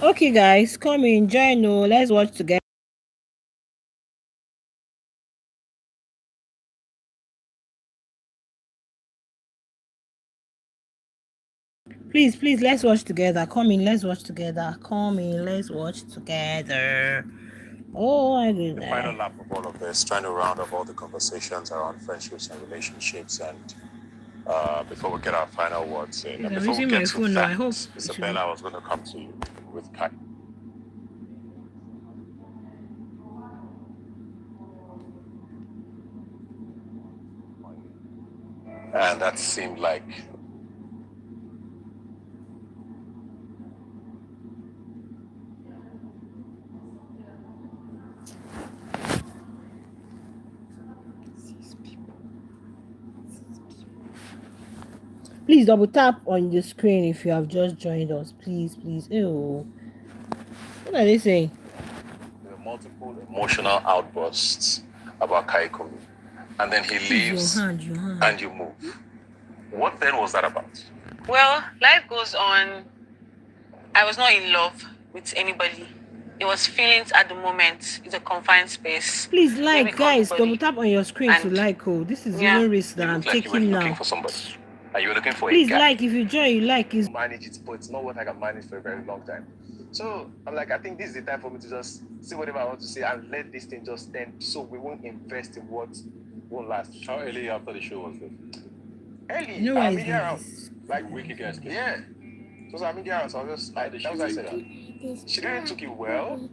Okay, guys, come in, join. No, let's watch together. Please, let's watch together. Come in, let's watch together. Come in, let's watch together. Oh my goodness. The final lap of all of this, trying to round up all the conversations around friendships and relationships, and before we get our final words in, and I'm before we using get my to phone now. I that, hope Isabella, I was going to come to you with Kai. And that seemed like please double tap on the screen if you have just joined us. Please. Ew. What are they saying? there were multiple emotional outbursts about Kaikumi. And then he leaves Your hand. and you move. What then was that about? Well, life goes on. I was not in love with anybody. It was feelings at the moment. It's a confined space. Please Then like, we call guys, somebody. double tap on your screen to And like. Oh, this is yeah, even risk that You I'm looked like you were taking looking now. for somebody. And you were looking for Please a guy. like, if you join, you like is manage it, but it's not what I can manage for a very long time. So I'm like, I think this is the time for me to just say whatever I want to say and let this thing just end, so we won't invest in what won't last. How early after the show was this? Early, no I'm is media around. this. Like A week ago. yeah. So I'm media around, so I was just like, that was I said. She didn't took it well.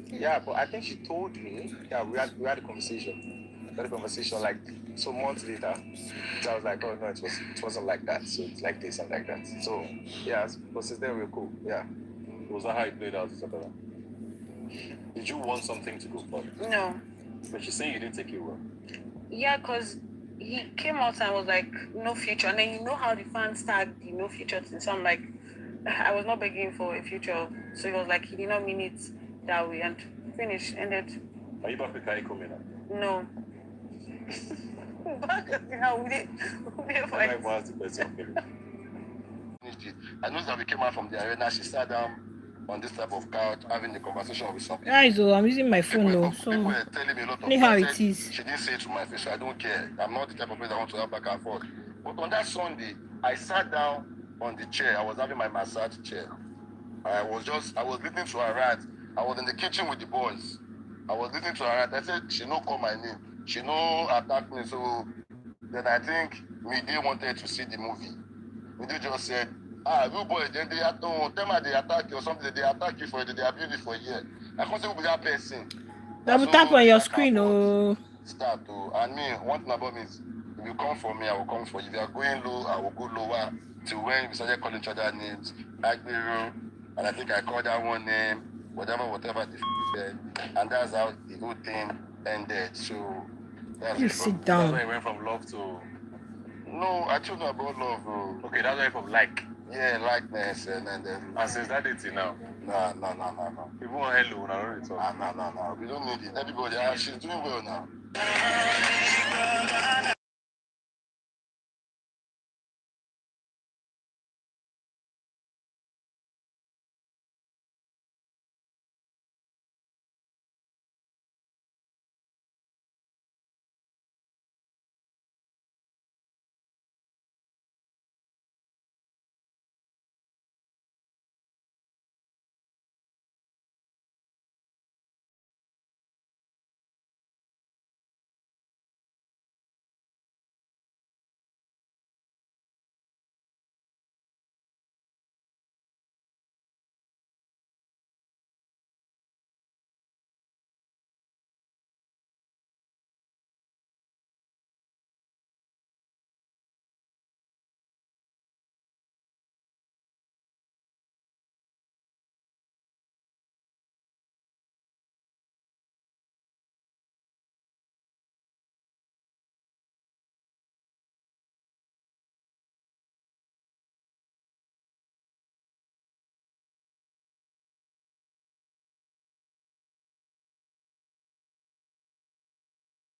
Yeah, but I think she told me, yeah, we had a conversation. We had a conversation like some months later. So I was like, oh no, it wasn't like that. So it's like this and like that. So yeah, but since then we're cool. Yeah. Was that how it played out, Isabella? Did you want something to go forward? no. But she's saying you didn't take it well. Yeah, because he came out and was like, no future. And then you know how the fans tag the no future thing. So I'm like, I was not begging for a future. So he was like, he did not mean it that way. And finish, ended. Are you back with Kaikumi now? No. Back now, we did Like, what's the question? I know that we came out from the arena. She sat down on this type of couch having a conversation with some people. Guys, I'm using my phone now. People So were telling me a lot of see how things. it is. She didn't say it to my face, so I don't care. I'm not the type of person that want to have back and forth. But on that Sunday, I sat down on the chair. I was having my massage chair. I was listening to her rant. I was in the kitchen with the boys. I was listening to her rant. I said, she no call my name. She no attack me. So then I think Mide wanted to see the movie. Mide just said, you boys, then they tell me they attack you or something. They attack you for it. They abuse you for a year. I can't say who be that person. Double tap on your screen. Oh, Start to, and me, one thing about me is, if you come for me, I will come for you. If you are going low, I will go lower. Till when we started calling each other names, Agbero, and I think I called that one name, whatever the said, and that's how the whole thing ended. So that's you it, sit That's why down. you went from love to... No, I told you about love, bro. Okay, that's why from like. Yeah, likeness, and then And since that day till now, no. even on hello, I don't really talk. No. We don't need it. Everybody, she's doing well now.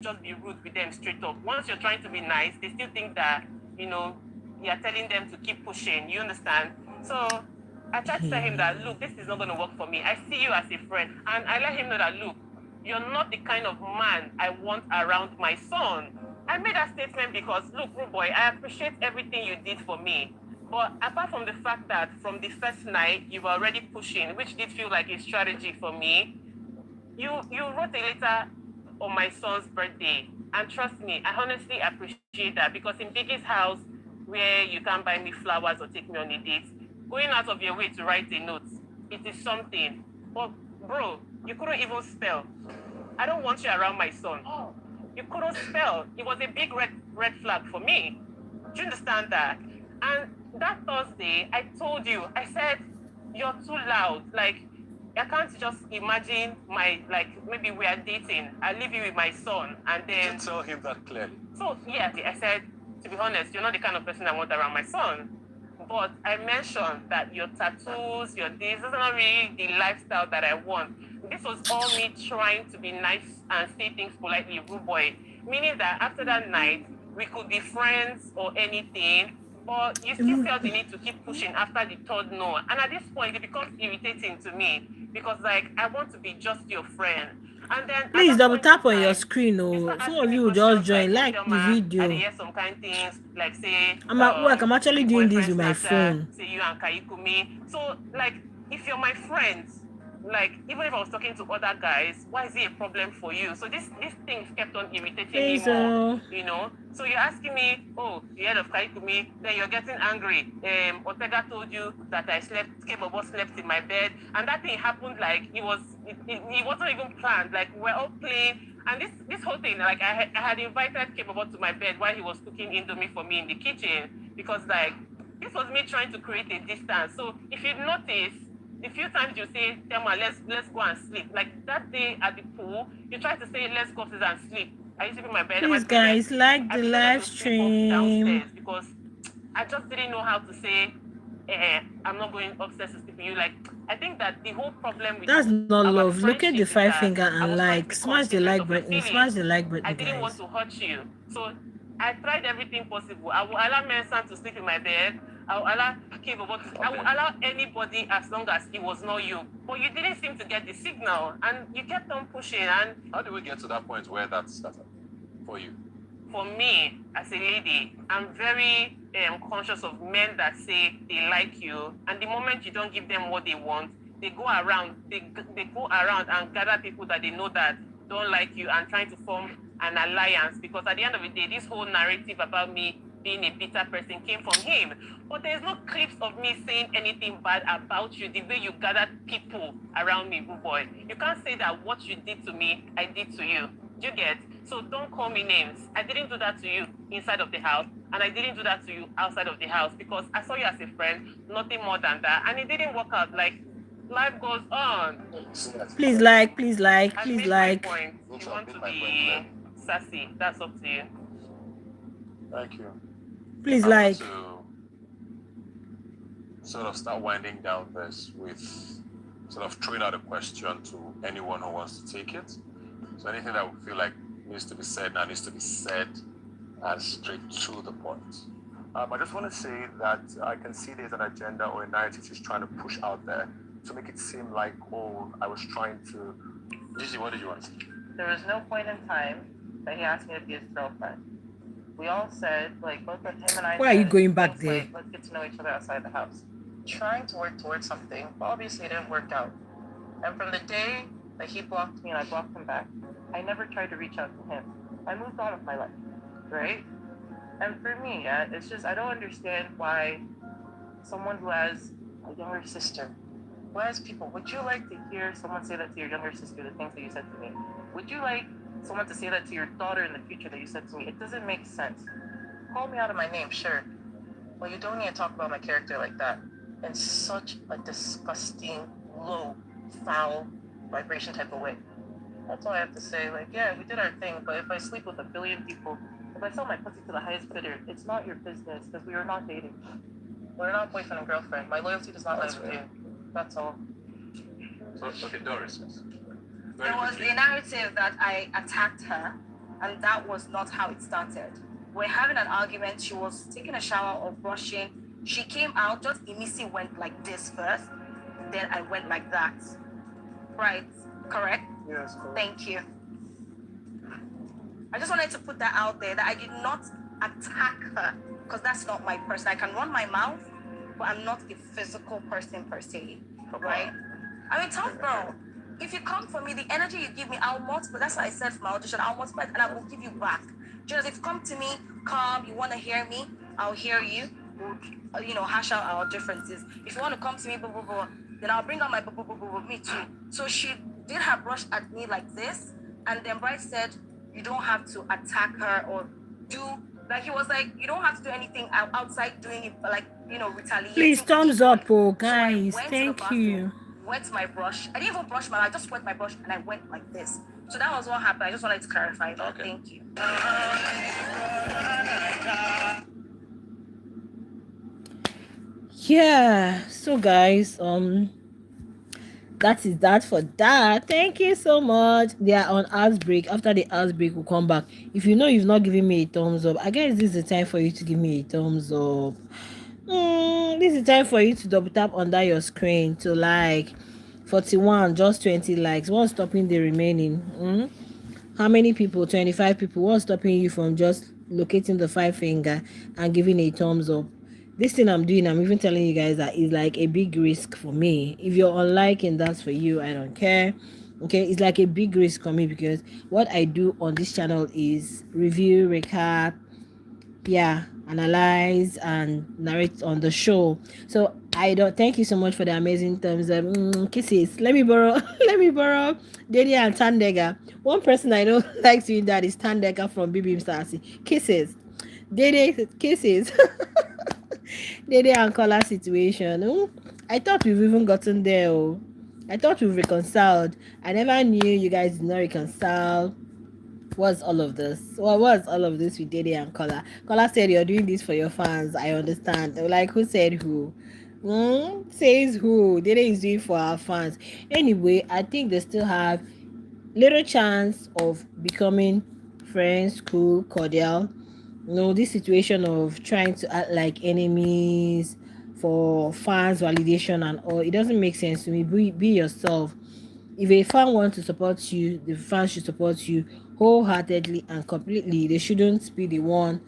Just be rude with them straight up. Once you're trying to be nice, they still think that, you are telling them to keep pushing. You understand? So I tried to tell him that, look, this is not going to work for me. I see you as a friend. And I let him know that, look, you're not the kind of man I want around my son. I made that statement because, look, rude boy, I appreciate everything you did for me. But apart from the fact that from the first night, you were already pushing, which did feel like a strategy for me, you wrote a letter on my son's birthday. And trust me, I honestly appreciate that because in Biggie's house, where you can't buy me flowers or take me on a date, going out of your way to write a note, it is something. But bro, you couldn't even spell. I don't want you around my son. You couldn't spell. It was a big red flag for me. Do you understand that? And that Thursday, I told you, I said, you're too loud. Like, I can't just imagine maybe we are dating. I leave you with my son and then... You tell him that clearly. So, yeah, I said, to be honest, you're not the kind of person I want around my son. But I mentioned that your tattoos, your this is not really the lifestyle that I want. This was all me trying to be nice and say things politely, rude boy. Meaning that after that night, we could be friends or anything, but you still felt the need to keep pushing after the third no. And at this point, it becomes irritating to me because, like, I want to be just your friend. And then please double tap on your screen. Oh, some of you just join, like the video. I hear some kind of things like say I'm at work. I'm actually doing this with my phone. Say you and Kaikumi. So like, if you're my friends, like even if I was talking to other guys, why is it a problem for you? So these things kept on irritating me more, you know. So you're asking me, oh, you heard of Kaikumi, then you're getting angry. Ortega told you that I Kebobo slept in my bed, and that thing happened like it wasn't even planned. Like we're all playing, and this whole thing, like I had invited Kebobo to my bed while he was cooking Indomie for me in the kitchen because like this was me trying to create a distance. So if you notice, the few times you say, Thelma, let's go and sleep. Like that day at the pool, you try to say, let's go upstairs and sleep. I used to be in my bed. Please, guys, like the live stream. Because I just didn't know how to say, I'm not going upstairs to sleep with you. Like, I think that the whole problem with that's not love. Look at the 5 finger and like. Smash the like button. Smash the like button, I didn't want to hurt you. So I tried everything possible. I will allow Mensan to sleep in my bed. I will allow I will allow anybody as long as it was not you. But you didn't seem to get the signal, and you kept on pushing. And how do we get to that point where that's started for you? For me, as a lady, I'm very conscious of men that say they like you, and the moment you don't give them what they want, they go around. They go around and gather people that they know that don't like you and trying to form an alliance. Because at the end of the day, this whole narrative about me being a bitter person came from him. But there's no clips of me saying anything bad about you, the way you gathered people around me, good boy. You can't say that what you did to me, I did to you. Do you get? So don't call me names. I didn't do that to you inside of the house, and I didn't do that to you outside of the house because I saw you as a friend, nothing more than that. And it didn't work out. Like, life goes on. Please like, please like, please like. If you want to be sassy, that's up to you. Thank you. Please like. To sort of start winding down this with sort of throwing out a question to anyone who wants to take it. So anything that we feel like needs to be said now needs to be said and straight to the point. I just want to say that I can see there's an agenda or a narrative she's trying to push out there to make it seem like, oh, I was trying to... Gigi, what did you want to say? There was no point in time that he asked me to be his girlfriend. We all said, like, both of him and I... Why are you going back there? Like, let's get to know each other outside the house. Trying to work towards something, but obviously it didn't work out. And from the day that he blocked me and I blocked him back, I never tried to reach out to him. I moved on with my life, right? And for me, it's just, I don't understand why someone who has a younger sister, who has people, would you like to hear someone say that to your younger sister, the things that you said to me? Would you like someone to say that to your daughter in the future that you said to me? It doesn't make sense. Call me out of my name, sure. Well, you don't need to talk about my character like that in such a disgusting, low, foul vibration type of way. That's all I have to say. Like, yeah, we did our thing, but if I sleep with 1 billion people, if I sell my pussy to the highest bidder, it's not your business because we are not dating. We're not boyfriend and girlfriend. My loyalty does not lie with you. That's all. So, okay, Doris. Yes. There was the narrative that I attacked her, and that was not how it started. We're having an argument. She was taking a shower or brushing, She came out, just immediately went like this first, then I went like that. Right? Correct? Yes, correct. Thank you. I just wanted to put that out there that I did not attack her because that's not my person. I can run my mouth, but I'm not a physical person per se. Right? I'm a tough girl. If you come for me, the energy you give me, I'll multiply. That's what I said for my audition. I'll multiply it and I will give you back. Just if you come to me, come, you want to hear me, I'll hear you. We'll, hash out our differences. If you want to come to me, blah, blah, blah, then I'll bring out my blah, blah, blah, blah, me too. So she did her brush at me like this, and then Bright said, you don't have to attack her or do, like he was like, you don't have to do anything outside doing it, but like, retaliating. Please, thumbs up, oh, guys. So Thank you. Wet my brush. I didn't even brush I just wet my brush and I went like this. So that was what happened. I just wanted to clarify that. Okay. Thank you. Yeah. So guys, that is that for that. Thank you so much. They are on house break. After the house break, we'll come back. If you know you've not given me a thumbs up, I guess this is the time for you to give me a thumbs up. This is the time for you to double tap under your screen to like 41, just 20 likes. What's stopping the remaining? How many people? 25 people. What's stopping you from just locating the 5 finger and giving a thumbs up? This thing I'm doing, I'm even telling you guys that is like a big risk for me. If you're unliking, that's for you. I don't care. Okay, it's like a big risk for me because what I do on this channel is review, recap, analyze and narrate on the show. So I don't thank you so much for the amazing thumbs up. Kisses. Let me borrow Dania and Tandega. One person I know likes doing that is Tandega from Bbn Reunion. Kisses. Dede kisses. Dede and Collar situation. I thought we've even gotten there. I thought we've reconciled. I never knew you guys did not reconcile. What's all of this? Well, what's all of this with Dede and Collar? Collar said you're doing this for your fans. I understand. Like, who said who? Says who? Dede is doing for our fans. Anyway, I think they still have little chance of becoming friends, cool, cordial. This situation of trying to act like enemies for fans validation and all, it doesn't make sense to me. Be yourself. If a fan wants to support you, the fan should support you wholeheartedly and completely. They shouldn't be the one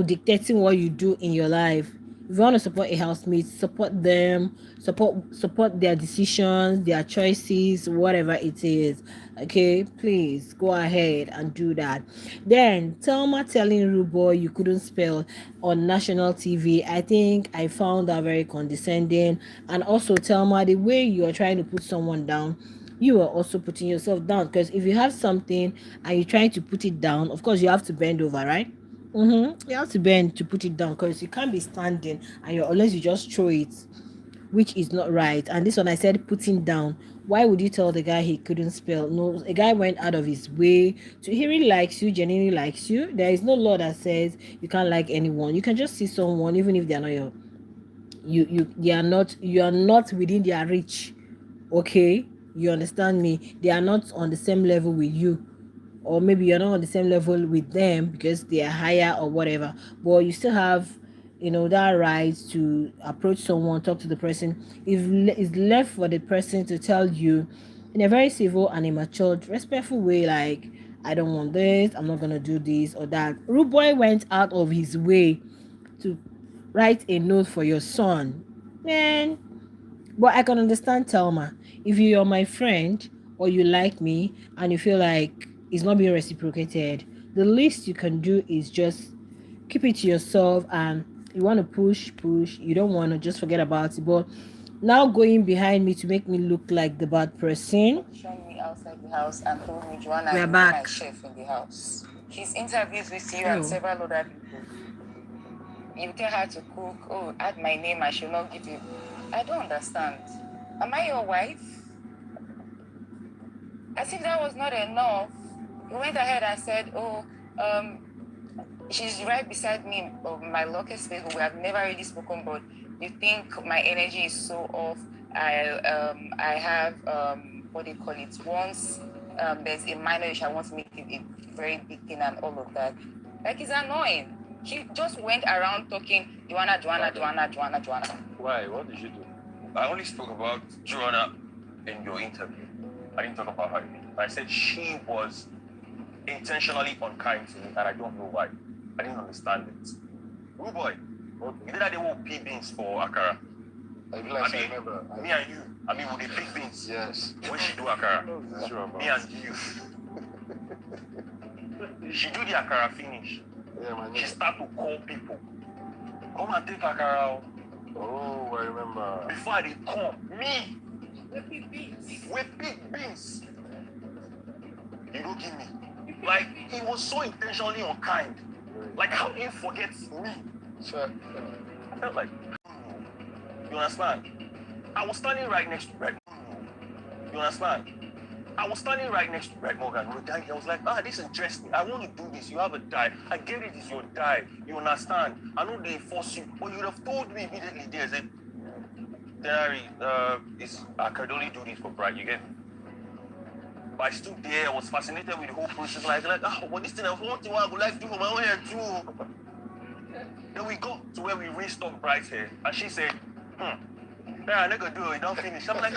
dictating what you do in your life. If you want to support a housemate, support them, support their decisions, their choices, whatever it is. Okay, please go ahead and do that. Then Thelma telling Rude Boy you couldn't spell on national TV. I think I found that very condescending. And also Thelma, the way you are trying to put someone down, you are also putting yourself down, because if you have something and you're trying to put it down, of course you have to bend over, right? You have to bend to put it down, because you can't be standing and unless you just throw it, which is not right. And this one I said putting down. Why would you tell the guy he couldn't spell? No, a guy went out of his way to, he really likes you, genuinely likes you. There is no law that says you can't like anyone. You can just see someone even if they are not you are not within their reach. Okay, you understand me? They are not on the same level with you, or maybe you're not on the same level with them because they are higher or whatever, but you still have that right to approach someone, talk to the person. It's left for the person to tell you in a very civil and a matured, respectful way, like, I don't want this, I'm not gonna do this or that. Rude Boy went out of his way to write a note for your son, man. But I can understand Thelma. If you're my friend or you like me and you feel like it's not being reciprocated, the least you can do is just keep it to yourself. And you want to push, you don't want to, just forget about it. But now going behind me to make me look like the bad person. Showing me outside the house and told me, Joanna, We're you're back. my chef in the house. His interviews with you and several other people. You tell her to cook, add my name, I should not give you. I don't understand. Am I your wife? As if that was not enough, he went ahead and said, she's right beside me in my locker space, but we have never really spoken, but you think my energy is so off. I have, what do you call it? Once there's a minor issue, I want to make it a very big thing and all of that. Like, it's annoying. He just went around talking, Joanna. Why? What did you do? I only spoke about Joanna in your interview. I didn't talk about her. I said she was intentionally unkind to me, and I don't know why. I didn't understand it. Rude boy, you did that they won't pay beans for Akara. I remember. Me and you. I mean, with the big beans. Yes. When she do Akara. Me and you. She do the Akara finish. Yeah, man. She start to call people. Come and take Akara. Oh, I remember. Before they come, me. With big beans. You don't give me. Like, he was so intentionally unkind. Like, how do you forget me? Sure. I felt like, you understand? I was standing right next to Brett. You understand? I was standing right next to Brett Morgan. I was like, this interests me. I want to do this. You have a die. I get it. It's your die. You understand? I know they force you. But you would have told me immediately there's a diary. I could only do this for Brett. You get me? But I stood there. I was fascinated with the whole process. But this thing, I was one thing I would like to do for my own hair too. Then we got to where we restocked Bright's hair. And she said, I never do it. Don't finish. I'm like,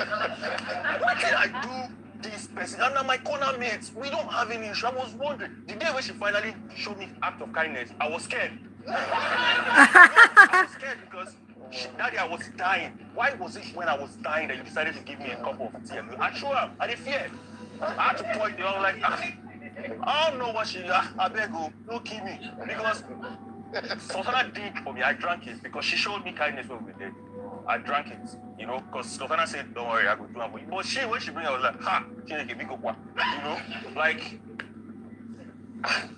what did I do? This person and my corner mates, we don't have any issue. I was wondering, the day when she finally showed me act of kindness, I was scared. I was scared because that day I was dying. Why was it when I was dying that you decided to give me a cup of tea? I showed up, I didn't fear. I had to point it. I was like, I don't know what I beg you, don't kill me. Because Sultana did for me, I drank it because she showed me kindness when we were there. I drank it, because Sultana said, don't worry, I will do it. But when she bring it, I was like, like,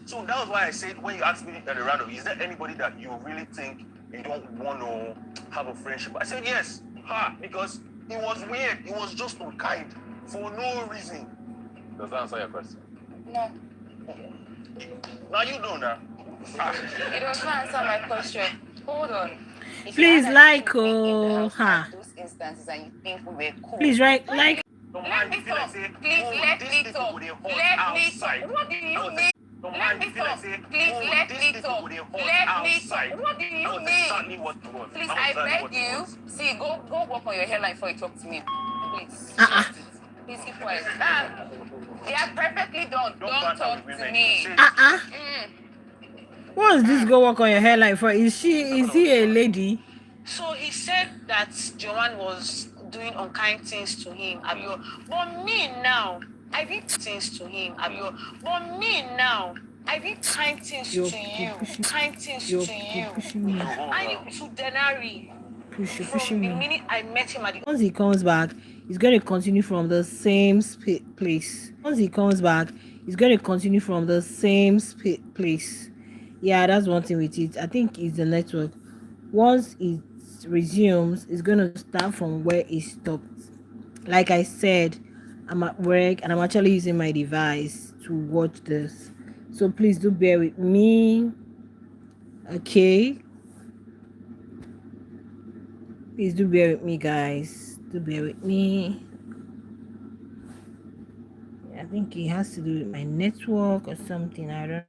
so that was why I said, when you asked me at the random, is there anybody that you really think you don't want to have a friendship? I said, yes, because it was weird. It was just unkind for no reason. Does that answer your question? No. Now you know now. It does not answer my question. Hold on. If Please like, those instances and you think we were cool. Please like. Let me talk. Please let me talk. Let me talk. What do you mean? Let me talk. Please let me talk. Let me talk. What do you mean? Please, I beg you. See, go work on your hairline before you talk to me. Please. Please keep quiet. They are perfectly done. Don't talk to me. What is this go work on your hairline for? Is he a lady? So he said that Joanne was doing unkind things to him, Abio. But me now, I did things to him, Abio. But me now, I did kind things to you. Kind things to you. I did to Denari. From the minute I met him at the... Once he comes back, he's going to continue from the same place. Once he comes back, he's going to continue from the same place. Yeah, that's one thing with it. I think it's the network. Once it resumes, it's going to start from where it stopped. Like I said, I'm at work and I'm actually using my device to watch this. So please do bear with me. Okay? Please do bear with me, guys. Do bear with me. I think it has to do with my network or something. I don't.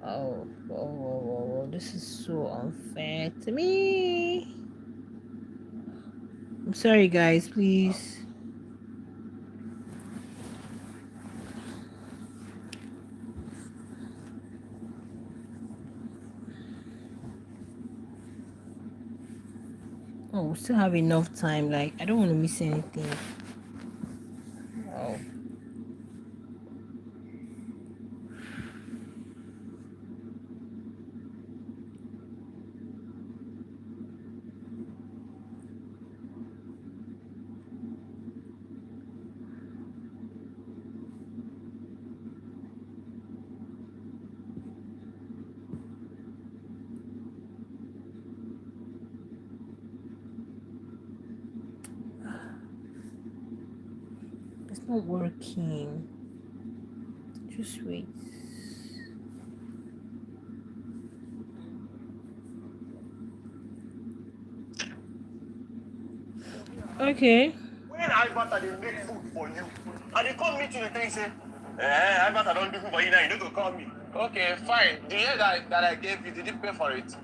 Oh, this is so unfair to me. I'm sorry, guys, please. Oh, we still have enough time. Like, I don't want to miss anything. Oh. It's not working. Just wait. Okay. When I matter, they make food for you. And they call me to the thing say, I bet I don't do for you now, you don't go call me. Okay, fine. The year that I gave you, did you pay for it? Did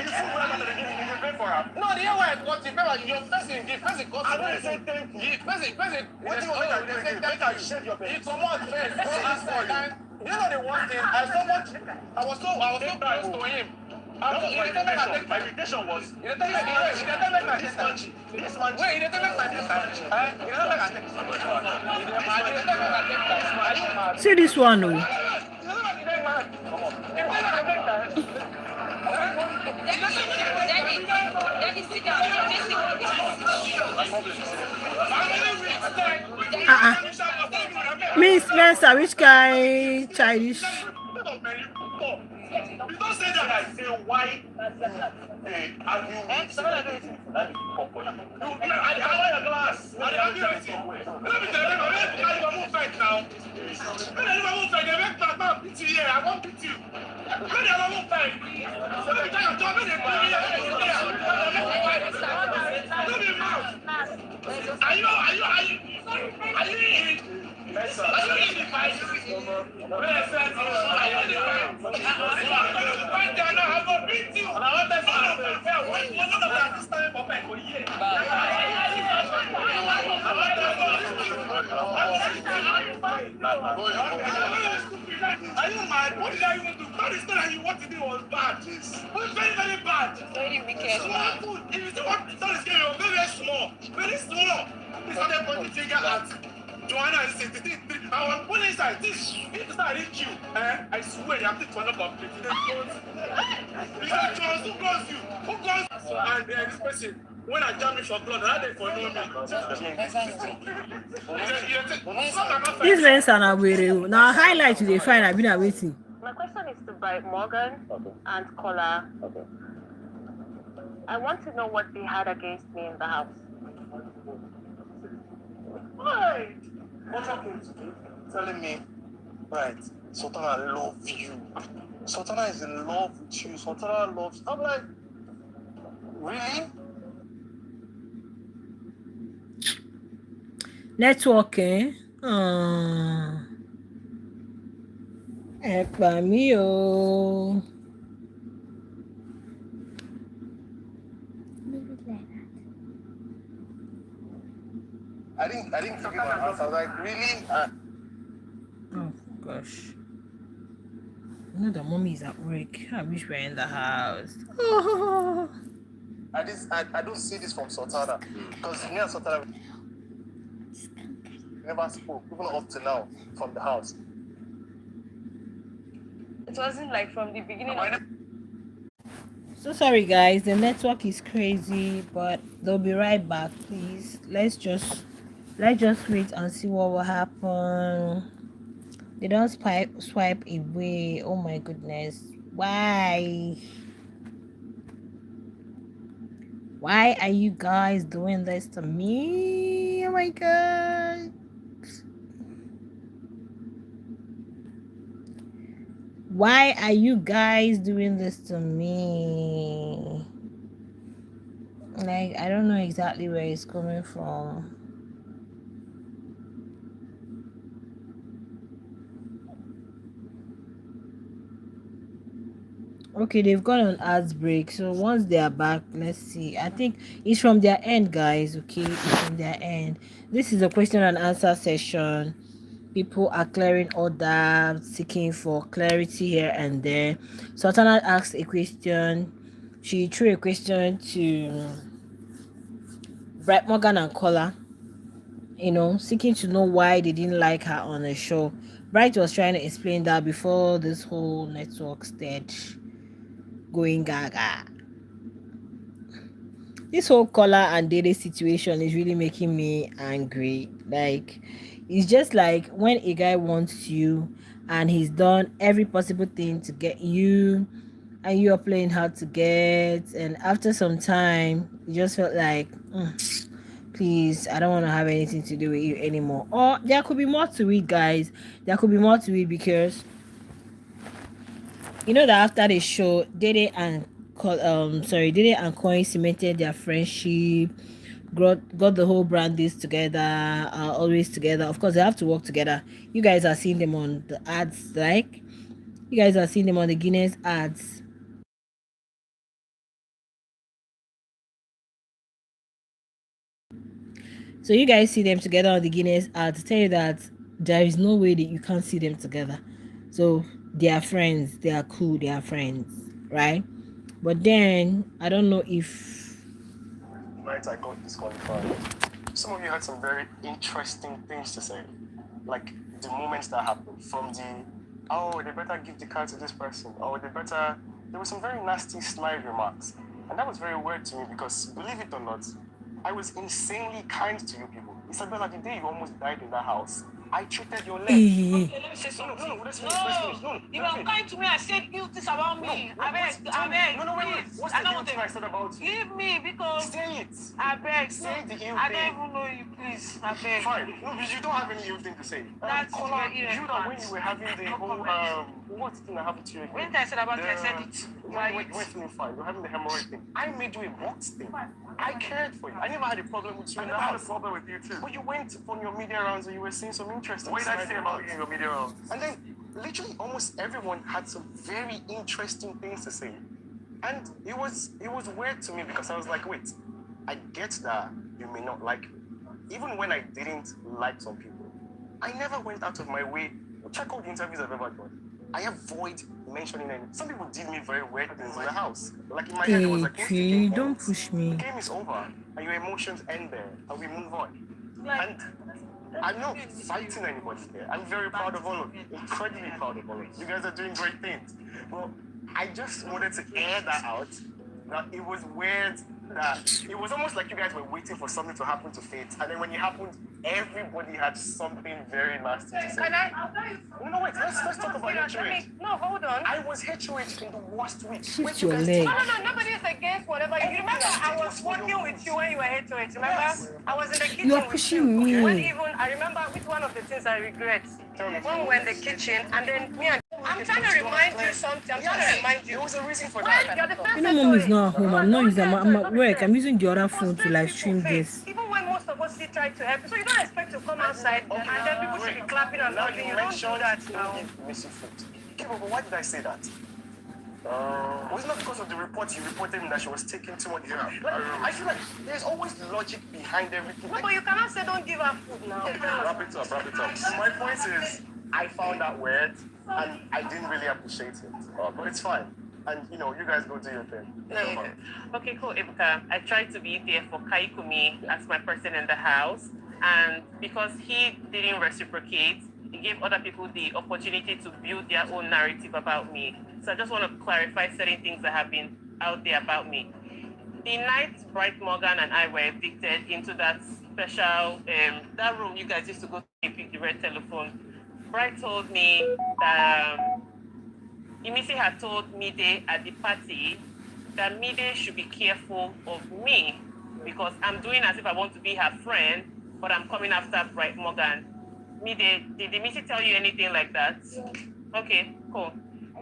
you pay for it? No, the year where I got you, your person, the person cost you. I don't say thank you. Person. What do you want me to do? Make I shake your face. It's someone first. Go ask for you. You know the one thing, I was so close to him. That was my invitation. My invitation was. You didn't make my this man. Wait, you didn't make my this man. You didn't make my this. See this one, oh. Miss Spencer, which guy childish? You don't say that I say why argue with I buy a glass. I argue with you. Let me tell you, I won't fight now. When I won't fight, they make my mouth beat you here. I won't beat you. When I won't fight, so let me tell you, don't be are you mad? What did I even do? That is not how you want to do was bad. It was very, very bad. Very wicked. Small food. If you still want to start this game, you're very small. Very small. He started pointing finger at Joanna and said, I was pulling inside. This started you. I swear, you have to turn up on it. He said, John, who calls you? Who calls you? And this person, when I jam it for blood, I had it for no me. These men are not weird. Now, highlight they find I've been waiting. My question is to Morgan and Kola. Okay. I want to know what they had against me in the house. Why? What happened to you? Telling me, right, Sultana love you. Sultana is in love with you. Sultana loves you. I'm like, really? Networking. Epa mio. I didn't forget my house. I was like, really? Oh gosh. You know the mommy is at work. I wish we were in the house. Oh. I don't see this from Sultana. Because me and Sultana never spoke, even up to now, from the house. It wasn't like from the beginning. So sorry guys, the network is crazy, but they'll be right back. Please, let's just wait and see what will happen. They don't swipe away. Oh my goodness, why are you guys doing this to me? Oh my god. Why are you guys doing this to me? Like, I don't know exactly where it's coming from. Okay, they've gone on ads break. So once they are back, let's see. I think it's from their end, guys. Okay, it's from their end. This is a question and answer session. People are clearing all doubts, seeking for clarity here and there. Sultana asked a question. She threw a question to Brett Morgan and Kola, seeking to know why they didn't like her on the show. Bright was trying to explain that before this whole network started going gaga. This whole Kola and Dede situation is really making me angry. Like, it's just like when a guy wants you and he's done every possible thing to get you, and you are playing hard to get, and after some time you just felt like please, I don't want to have anything to do with you anymore. Or there could be more to it, guys. There could be more to it because you know that after the show, Dede and Coin cemented their friendship. got the whole brand deals together, are always together. Of course, they have to work together. You guys are seeing them on the ads, like you guys are seeing them on the Guinness ads. So you guys see them together on the Guinness ads. To tell you that there is no way that you can't see them together. So they are friends. They are cool. They are friends, right? But then I don't know if Right, I got disqualified. Some of you had some very interesting things to say, like the moments that happened from the, oh, they better give the car to this person, oh, they better, there were some very nasty snide remarks. And that was very weird to me because, believe it or not, I was insanely kind to you people. Isabella, the day you almost died in that house, I treated your leg. Okay, let me say something. No, let's finish. No, You are kind to me. I said ill things about me. I beg. No, wait. What's the ill thing I said about you? Leave me because Say it. I beg. Say the ill I thing. don't even know you, please. I beg. Fine. No, because you don't have any ill thing to say. That's Kola, very you know when irrelevant. you were having the whole what's the thing that happened to you again? When I said about it, I said it. Wait, fine. You're having the hemorrhoid thing. I made you a box thing. I cared for you. I never had a problem with you. I never had a problem with you too. But you went on your media rounds and you were saying some interesting. What did I say about you in your media rounds? And then literally almost everyone had some very interesting things to say. And it was weird to me because I was like, wait, I get that you may not like me. Even when I didn't like some people, I never went out of my way. Check all the interviews I've ever done. I avoid mentioning any. Some people did me very weird things in the house. Like in my head, it was like, Tree, don't push me. the game is over, and your emotions end there, and we move on. And I'm not fighting anybody here. I'm very proud of all of you. Incredibly proud of all of you. You guys are doing great things. Well, I just wanted to air that out. That it was weird that it was almost like you guys were waiting for something to happen to Faith, and then when it happened, everybody had something very nasty to say. Can I? No, wait. Let's talk about HOH. No, hold on. I was HOH in the worst week. Shift your leg. No, nobody is against whatever you remember. I was working with you when you were HOH. Remember? Yes. I was in the kitchen You're with pushing you. me. When even I remember which one of the things I regret. Tell me. When we were in the kitchen, and then me and I'm trying to remind you something. I'm trying to remind you. There was a reason for When that. you're the first You know, mom is not at home. I'm not using. I'm at work. I'm using the other phone to live stream this. Even when most of us still try to help you, so you don't expect to come outside and then people should be clapping and Now laughing. you You don't do mentioned that now. missing food. Okay, but why did I say that? Was it not because of the report you reported me that she was taking too much? Yeah. I feel like there's always logic behind everything. No, but you cannot say don't give her food now. Wrap it up. My point is, I found that weird, and I didn't really appreciate it. But it's fine. And you guys go do your thing. Okay, cool, Ibuka. I tried to be there for Kaikumi as my person in the house, and because he didn't reciprocate, he gave other people the opportunity to build their own narrative about me. So I just want to clarify certain things that have been out there about me. The night Bright Morgan and I were evicted into that special, that room you guys used to go to pick the red telephone, Bright told me that Imisi had told Mide at the party that Mide should be careful of me because I'm doing as if I want to be her friend, but I'm coming after Bright Morgan. Mide, did Imisi tell you anything like that? Okay, cool.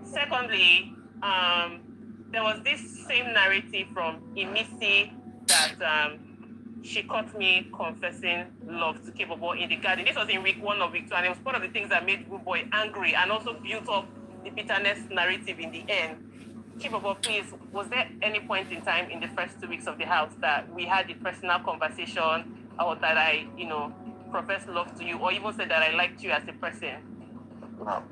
Secondly, there was this same narrative from Imisi that she caught me confessing love to K-Bobo in the garden. This was in week 1 of week 2, and it was part of the things that made Good Boy angry and also built up the bitterness narrative in the end. K-Bobo, please, was there any point in time in the first 2 weeks of the house that we had a personal conversation or that I, professed love to you or even said that I liked you as a person? No.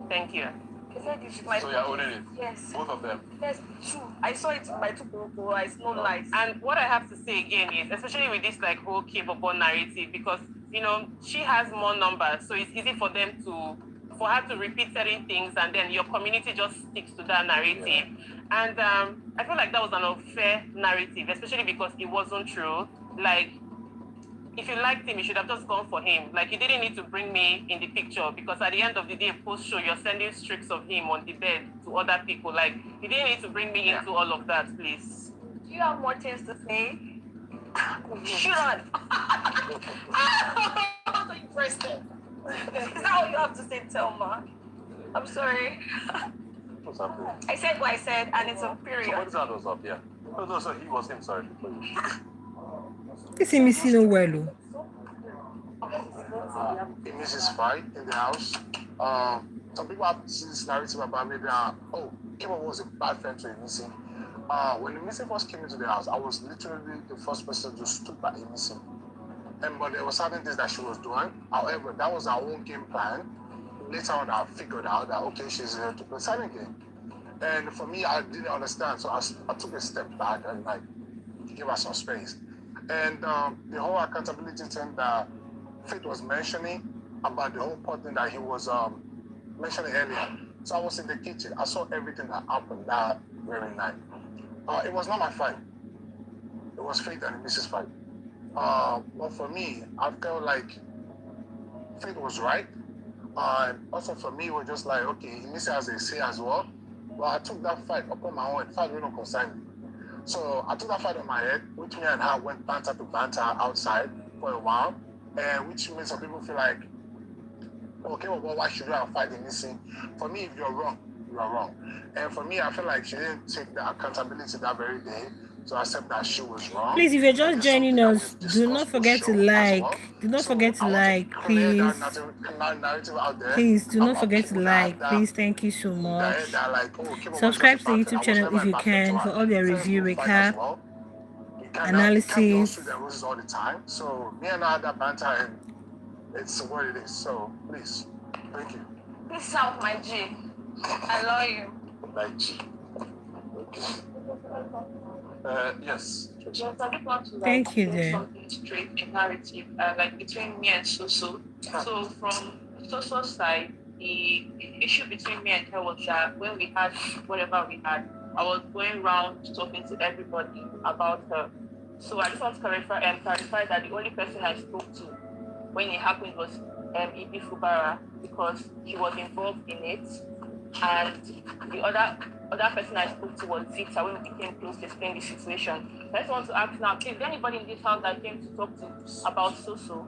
Thank you. So you're owning it? Yes. Both of them? Yes, true. I saw it by two people. It's no lies. And what I have to say again is, especially with this whole K-Bobo narrative, because she has more numbers, so it's easy for her to repeat certain things, and then your community just sticks to that narrative. Yeah. And I feel like that was an unfair narrative, especially because it wasn't true. Like, if you liked him, you should have just gone for him. Like, you didn't need to bring me in the picture because at the end of the day, post-show, you're sending streaks of him on the bed to other people. Like, you didn't need to bring me into all of that, please. Do you have more things to say? Shut up. I'm so interested. Is that all you have to say, Thelma? I'm sorry. What's happening? I said what I said, and it's a period. So what is that was up, yeah. Oh, no, so he was him, sorry. This is missing no well. It misses fight in the house. Some people have this narrative about maybe, Kimo was a bad friend to Emisi. When Emisi first came into the house, I was literally the first person to stood by Emisi. And but there were certain things that she was doing. However, that was our own game plan. Later on, I figured out that okay, she's here to play silent game. And for me, I didn't understand, so I took a step back and like give her some space. And the whole accountability thing that Faith was mentioning about the whole part thing that he was mentioning earlier. So I was in the kitchen. I saw everything that happened that very night. It was not my fight. It was Faith and Mrs. Fight. But for me, I felt like Faith was right. Also for me, it was just like, okay, Mrs. has a say as well. But I took that fight upon my own. Fight really don't concern me. So I took that fight on my head, which me and her went banter to banter outside for a while. And which made some people feel like, okay, well, why should you have fight in this scene? For me, if you're wrong, you are wrong. And for me, I feel like she didn't take the accountability that very day. So I accept that she was wrong. Please, if you're just joining us, do not forget to like. Do not forget to like, please. Please do not forget to like. Please, thank you so much. Subscribe to the YouTube channel if you can for all the review recap, analysis. All the time. So me and her had that banter, and it's what it is. So please, thank you. Peace out, my G. I love you. Like G. Okay. Yes. Yes, I just want to Thank you, get dear. something straight, a narrative, like between me and Soso. So from Soso's side, the issue between me and her was that when we had whatever we had, I was going around talking to everybody about her. So I just want to clarify that the only person I spoke to when it happened was Ibi Fubara because he was involved in it, and the other person I spoke to was Victor when we became close to explain the situation. I just want to ask now, is there anybody in this house that came to talk to about Soso?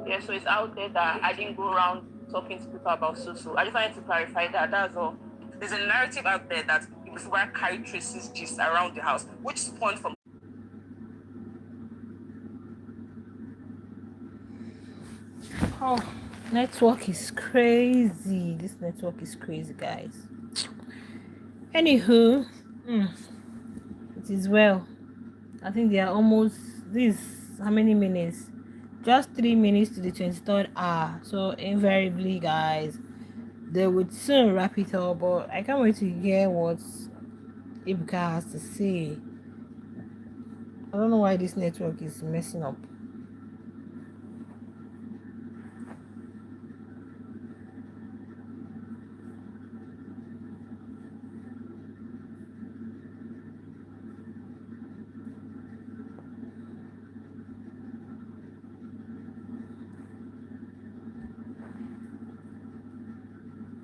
Yeah, so it's out there that I didn't go around talking to people about Soso. I just wanted to clarify that, that's all. There's a narrative out there that Ibi Fubara carried Tracy's gist around the house, which spawned from Oh, network is crazy. This network is crazy, guys. Anywho, it is well. I think they are almost this. How many minutes? Just 3 minutes to the 23rd hour. So invariably, guys, they would soon wrap it up. But I can't wait to hear what Ibuka has to say. I don't know why this network is messing up.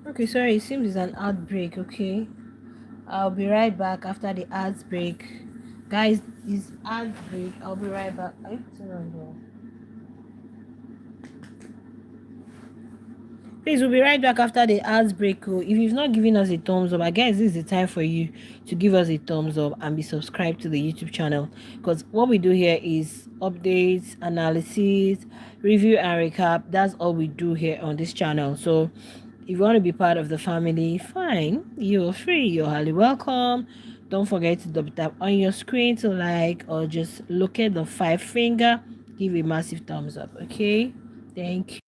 Okay, sorry, it seems it's an outbreak. Okay, I'll be right back after the ads break. Guys, it's ad break. I'll be right back. Are you putting on here? Please, we'll be right back after the ads break. If you've not given us a thumbs up, I guess this is the time for you to give us a thumbs up and be subscribed to the YouTube channel. Because what we do here is updates, analysis, review, and recap. That's all we do here on this channel. So if you want to be part of the family, fine. You're free. You're highly welcome. Don't forget to double tap on your screen to like or just look at the 5 finger. Give a massive thumbs up. Okay? Thank you.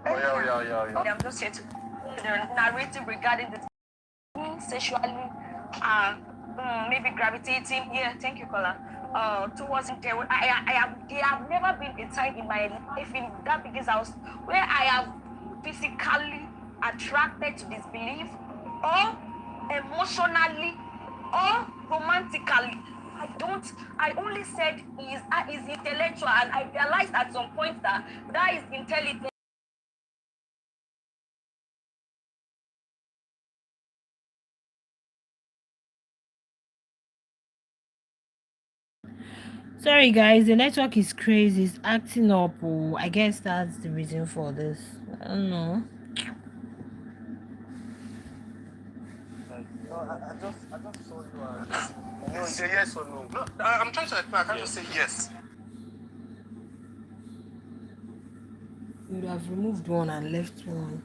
I'm just here to the narrative regarding the sexually, maybe gravitating. Yeah, thank you, Kola. Towards there, there have never been a time in my life in that biggest house where I have physically attracted to disbelief or emotionally or romantically. I only said is intellectual, and I realized at some point that is intelligent. Sorry guys, the network is crazy. It's acting up. Oh, I guess that's the reason for this. I don't know. No, I just saw you and no, say yes or no. No, I'm trying to explain. I can't just say yes. You would have removed one and left one.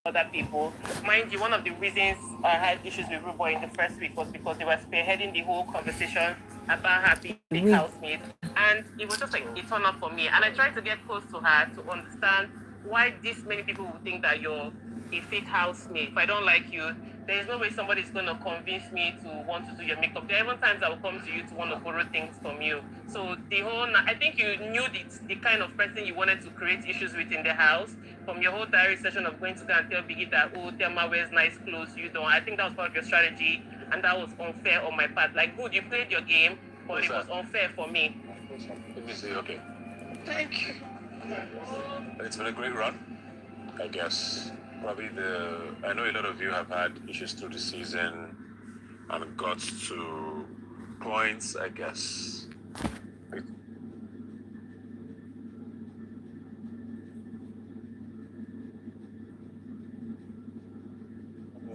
Other people. Mind you, one of the reasons I had issues with Ruboy in the first week was because they were spearheading the whole conversation about her being a housemate. And it was just like a turn up for me. And I tried to get close to her to understand why this many people would think that you're a fake housemate. If I don't like you, there is no way somebody's going to convince me to want to do your makeup. There are even times I will come to you to want to borrow things from you. So the whole, I think you knew the kind of person you wanted to create issues with in the house from your whole diary session of going to go and tell Biggie that, oh, Thelma wears nice clothes, you don't. I think that was part of your strategy, and that was unfair on my part. Like, good, you played your game, but it was unfair for me. Let me see, okay. Thank you. It's been a great run, I guess. Probably I know a lot of you have had issues through the season and got to points, I guess.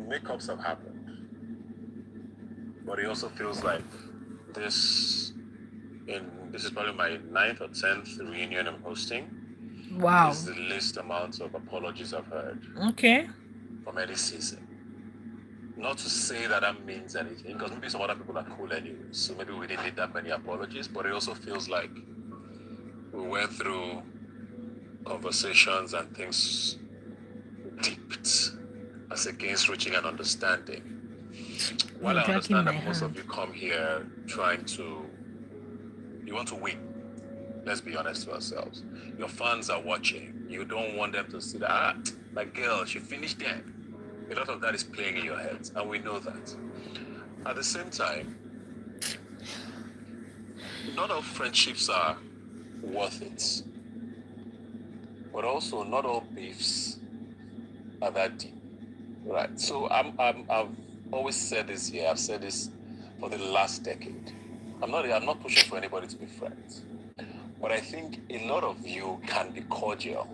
Makeups have happened, but it also feels like this is probably my 9th or 10th reunion I'm hosting. Wow. This is the least amount of apologies I've heard. Okay. From any season. Not to say that means anything, because maybe some other people are cool anyway, so maybe we didn't need that many apologies, but it also feels like we went through conversations and things deeped as against reaching an understanding. While I understand that most of you come here you want to win. Let's be honest to ourselves. Your fans are watching. You don't want them to see that, like, girl, she finished there. A lot of that is playing in your heads, and we know that. At the same time, not all friendships are worth it. But also, not all beefs are that deep. Right. So I've always said this here. I've said this for the last decade. I'm not pushing for anybody to be friends. But I think a lot of you can be cordial.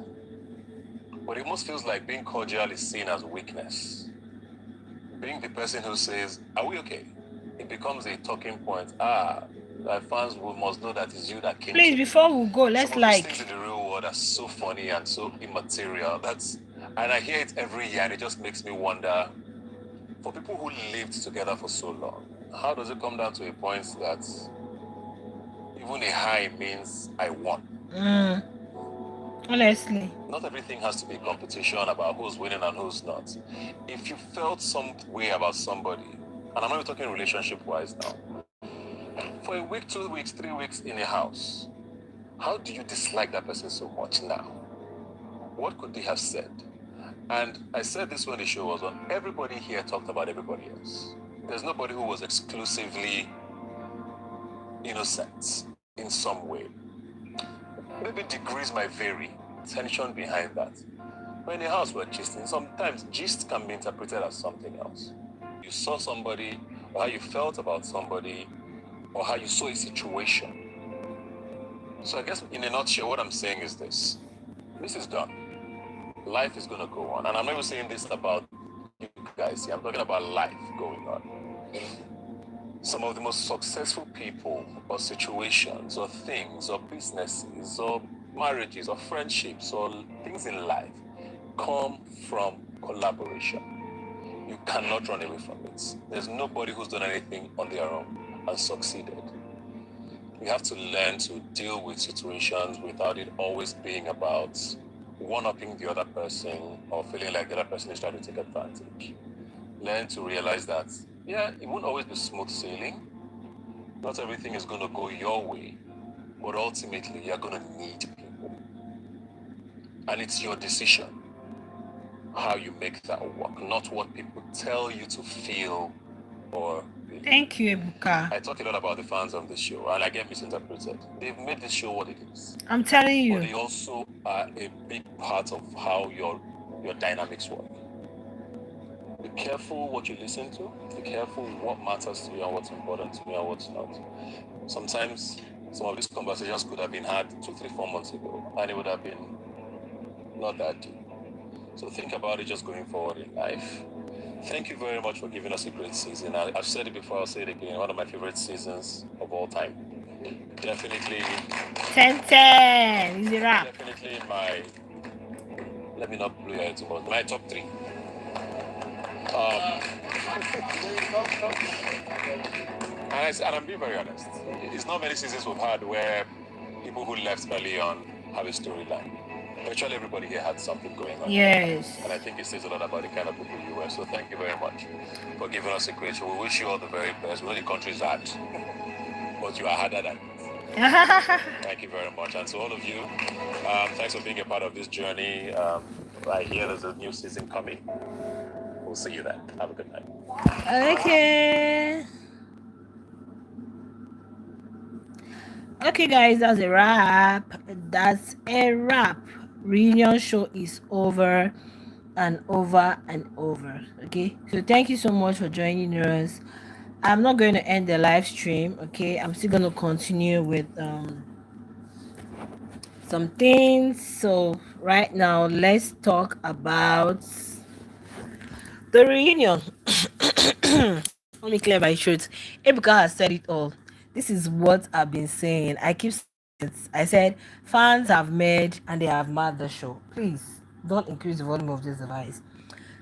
But it almost feels like being cordial is seen as weakness. Being the person who says, are we okay? it becomes a talking point. Ah, my fans will must know that it's you that came Please, to before we go, let's some of these like. things in the real world are so funny and so immaterial. And I hear it every year, and it just makes me wonder, for people who lived together for so long, how does it come down to a point that even a high means I won? Honestly. Not everything has to be a competition about who's winning and who's not. If you felt some way about somebody, and I'm not even talking relationship-wise now, for a week, 2 weeks, 3 weeks in a house, how do you dislike that person so much now? What could they have said? And I said this when the show was on. Everybody here talked about everybody else. There's nobody who was exclusively innocent in some way. Maybe degrees might vary, tension behind that. But in the house we're gisting. Sometimes gist can be interpreted as something else. You saw somebody, or how you felt about somebody, or how you saw a situation. So I guess in a nutshell, what I'm saying is this. This is done. Life is going to go on. And I'm not even saying this about you guys here. I'm talking about life going on. Some of the most successful people or situations or things or businesses or marriages or friendships or things in life come from collaboration. You cannot run away from it. There's nobody who's done anything on their own and succeeded. You have to learn to deal with situations without it always being about one-upping the other person or feeling like the other person is trying to take advantage. Learn to realize that, yeah, it won't always be smooth sailing. Not everything is going to go your way, but ultimately you're going to need people. And it's your decision how you make that work, not what people tell you to feel or believe. Thank you, Ebuka. I talk a lot about the fans of the show, and I get misinterpreted. They've made this show what it is. I'm telling you. But they also are a big part of how your dynamics work. Be careful what you listen to. Be careful what matters to you and what's important to you and what's not. Sometimes some of these conversations could have been had 2, 3, 4 months ago, and it would have been not that deep. So think about it just going forward in life. Thank you very much for giving us a great season. I've said it before, I'll say it again. One of my favorite seasons of all time. Definitely. 10-10 is a wrap. Definitely my. Let me not blow your head too much. My top 3. And I'm being very honest. It's not many seasons we've had where people who left early on have a storyline. Virtually everybody here had something going on. Yes. And I think it says a lot about the kind of people you were. So thank you very much for giving us a great show. We wish you all the very best. We know the country is hard, but you are harder than it. Thank you very much. And to all of you, thanks for being a part of this journey. I hear there's a new season coming. We'll see you then. Have a good night. Okay. Okay, guys, that's a wrap. That's a wrap. Reunion show is over and over and over. Okay, so thank you so much for joining us. I'm not going to end the live stream. Okay, I'm still going to continue with some things. So right now, let's talk about the reunion. Let me clear my truth. Ebuka has said it all. This is what I've been saying. I keep saying it. I said fans have made and they have mad the show. Please don't increase the volume of this device.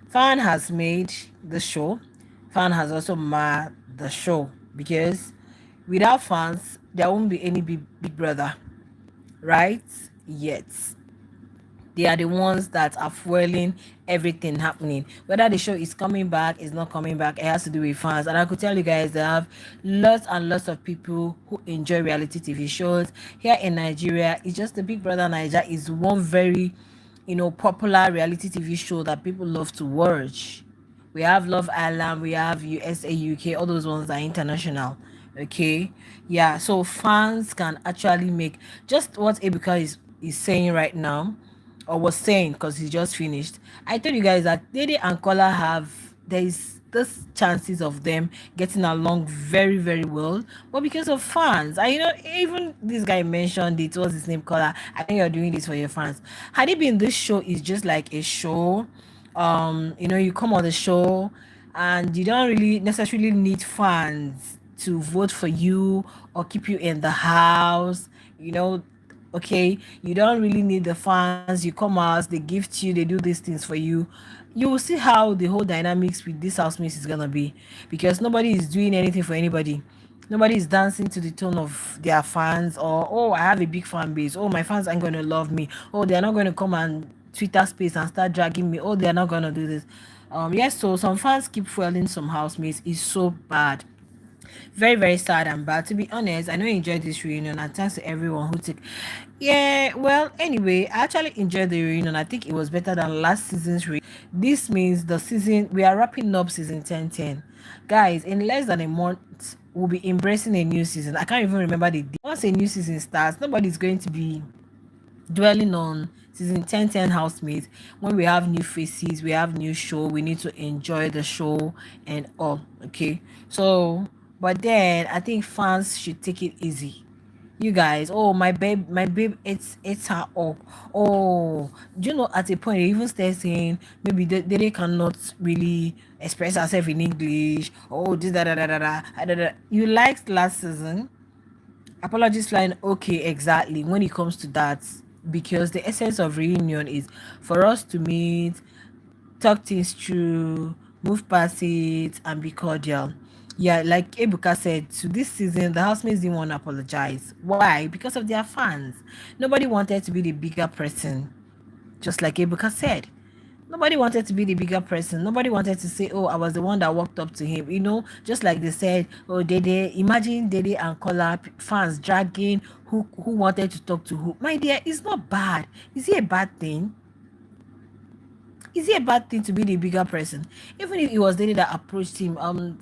Fan has made the show. Fan has also mad the show because without fans there won't be any big brother, right? Yet they are the ones that are fueling everything happening. Whether the show is coming back, is not coming back, it has to do with fans. And I could tell you guys that I have lots and lots of people who enjoy reality TV shows here in Nigeria. It's just the Big Brother Nigeria is one very, popular reality TV show that people love to watch. We have Love Island, we have USA, UK, all those ones are international. Okay, yeah. So fans can actually make just what Ebuka is saying right now, or was saying because he just finished. I told you guys that Dede and Kola there is this chances of them getting along very very well, but because of fans, and even this guy mentioned it was his name Kola. I think you're doing this for your fans. Had it been this show is just like a show, you come on the show and you don't really necessarily need fans to vote for you or keep you in the house, you know. Okay, you don't really need the fans. You come out, they gift you, they do these things for you. You will see how the whole dynamics with this housemates is gonna be, because nobody is doing anything for anybody. Nobody is dancing to the tone of their fans, or oh, I have a big fan base, oh, my fans aren't going to love me, oh, they're not going to come and Twitter space and start dragging me, oh, they're not going to do this. Yes, so some fans keep fueling some housemates is so bad. Very, very sad and bad. To be honest, I know you enjoyed this reunion, and thanks to everyone who took. Yeah, well, anyway, I actually enjoyed the reunion. I think it was better than last season's reunion. This means the season, we are wrapping up season 1010. Guys, in less than a month, we'll be embracing a new season. I can't even remember the day. Once a new season starts, nobody's going to be dwelling on season 1010 housemates. When we have new faces, we have new show, we need to enjoy the show and all. Okay, so but then I think fans should take it easy. You guys, oh, my babe, it's her up. Oh, do you know, at a point they even start saying maybe they cannot really express herself in English. Oh, this da. You liked last season. Apologies flying, okay, exactly, when it comes to that, because the essence of reunion is for us to meet, talk things through, move past it, and be cordial. Yeah, like Ebuka said, to this season, the housemates didn't want to apologize. Why? Because of their fans. Nobody wanted to be the bigger person, just like Ebuka said. Nobody wanted to be the bigger person. Nobody wanted to say, oh, I was the one that walked up to him. You know, just like they said, oh, Dede, imagine Dede and Kola fans dragging who wanted to talk to who. My dear, it's not bad. Is it a bad thing? Is it a bad thing to be the bigger person? Even if it was Dede that approached him,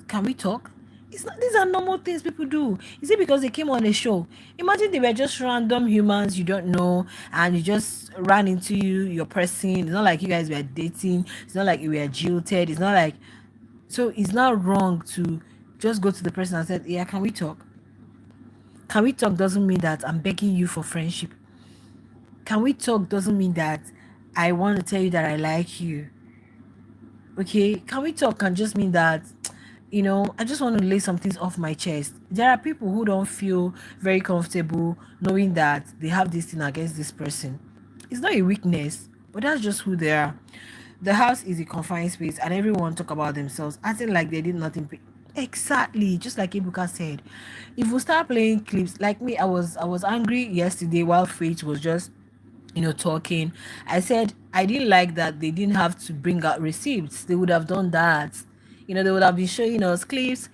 can we talk? It's not, these are normal things people do. Is it because they came on a show? Imagine they were just random humans you don't know, and you just ran into your person. It's not like you guys were dating. It's not like you were jilted. It's not like, so it's not wrong to just go to the person and say, yeah, can we talk? Can we talk doesn't mean that I'm begging you for friendship. Can we talk doesn't mean that I want to tell you that I like you. Okay, can we talk can just mean that, I just want to lay some things off my chest. There are people who don't feel very comfortable knowing that they have this thing against this person. It's not a weakness, but that's just who they are. The house is a confined space, and everyone talk about themselves, acting like they did nothing. Exactly, just like Ibuka said. If we start playing clips, like me, I was angry yesterday while Faith was just talking. I said I didn't like that they didn't have to bring out receipts. They would have done that. They would have been showing us clips.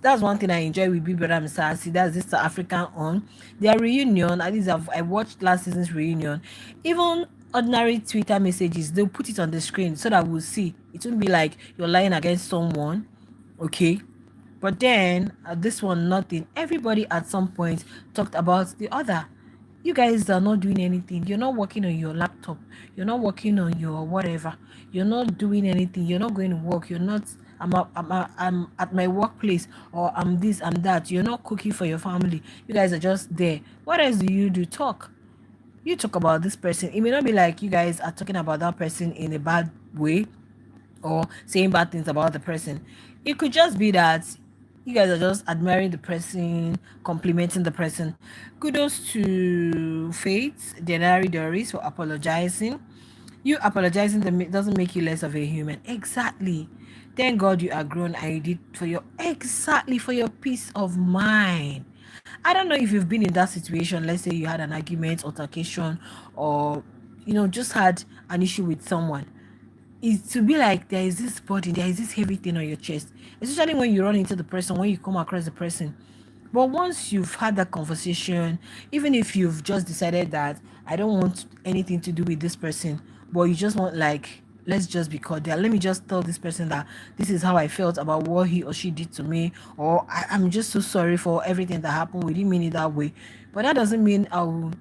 That's one thing I enjoy with Big Brother Misasi. That's this South African on their reunion. At least I watched last season's reunion. Even ordinary Twitter messages, they'll put it on the screen so that we'll see. It won't be like you're lying against someone. Okay. But then at this one, nothing. Everybody at some point talked about the other. You guys are not doing anything. You're not working on your laptop. You're not working on your whatever. You're not doing anything. You're not going to work. You're not. I'm at my workplace, or I'm this, I'm that. You're not cooking for your family. You guys are just there. What else do you do? Talk. You talk about this person. It may not be like you guys are talking about that person in a bad way or saying bad things about the person. It could just be that you guys are just admiring the person, complimenting the person. Kudos to Faith, Denari Doris, for apologizing. You apologizing doesn't make you less of a human. Exactly. Thank God you are grown and you did for your peace of mind. I don't know if you've been in that situation. Let's say you had an argument, altercation, or just had an issue with someone. Is to be like there is this body, there is this heavy thing on your chest, especially when you run into the person, when you come across the person. But once you've had that conversation, even if you've just decided that I don't want anything to do with this person, but you just want, like, let's just be cordial. Let me just tell this person that this is how I felt about what he or she did to me, or I'm just so sorry for everything that happened. We didn't mean it that way. But that doesn't mean I'll